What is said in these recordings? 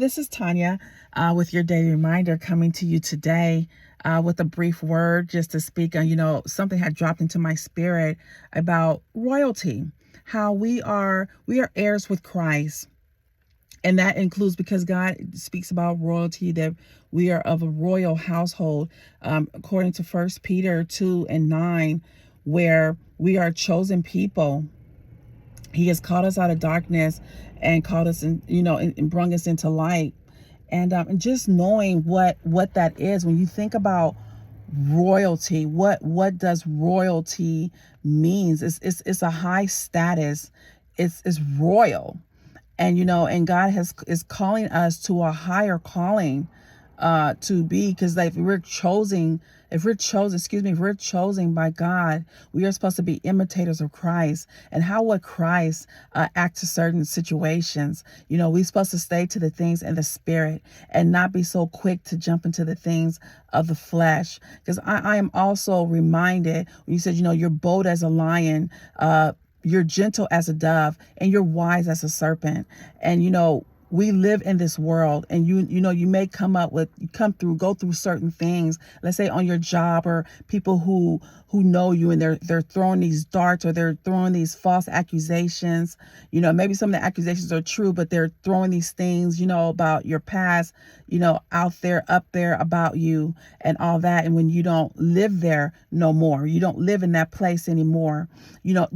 This is Tanya with your daily reminder coming to you today with a brief word just to speak on, something had dropped into my spirit about royalty, how we are heirs with Christ. And that includes because God speaks about royalty, that we are of a royal household, according to 1 Peter 2:9, where we are chosen people. He has called us out of darkness and called us in, and brought us into light. And just knowing what that is, when you think about royalty, what does royalty means? It's a high status. It's royal, and God is calling us to a higher calling, to be, because like if we're chosen by God, we are supposed to be imitators of Christ. And how would Christ act to certain situations? We're supposed to stay to the things in the spirit and not be so quick to jump into the things of the flesh. Because I am also reminded when you said, you're bold as a lion, you're gentle as a dove, and you're wise as a serpent. And we live in this world, and you may go through certain things, let's say on your job, or people who know you, and they're throwing these darts, or they're throwing these false accusations. Maybe some of the accusations are true, but they're throwing these things, about your past, up there about you and all that. And when you don't live there no more, you don't live in that place anymore,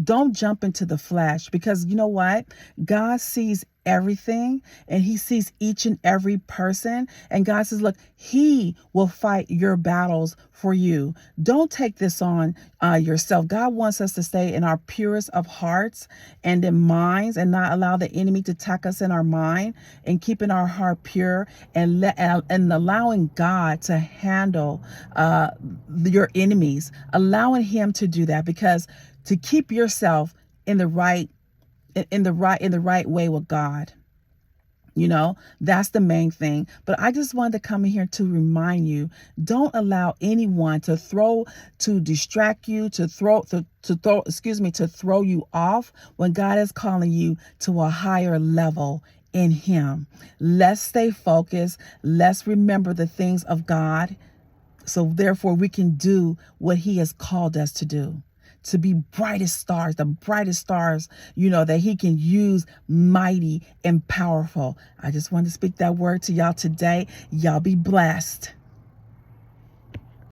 don't jump into the flesh, because you know what? God sees everything, and he sees each and every person, and God says, look, he will fight your battles for you. Don't take this on yourself. God wants us to stay in our purest of hearts and in minds, and not allow the enemy to attack us in our mind, and keeping our heart pure, and allowing God to handle your enemies, allowing him to do that, because to keep yourself in the right way with God. That's the main thing. But I just wanted to come in here to remind you, don't allow anyone to distract you, to throw you off when God is calling you to a higher level in him. Let's stay focused. Let's remember the things of God, so therefore we can do what he has called us to do. To be the brightest stars, that he can use mighty and powerful. I just want to speak that word to y'all today. Y'all be blessed.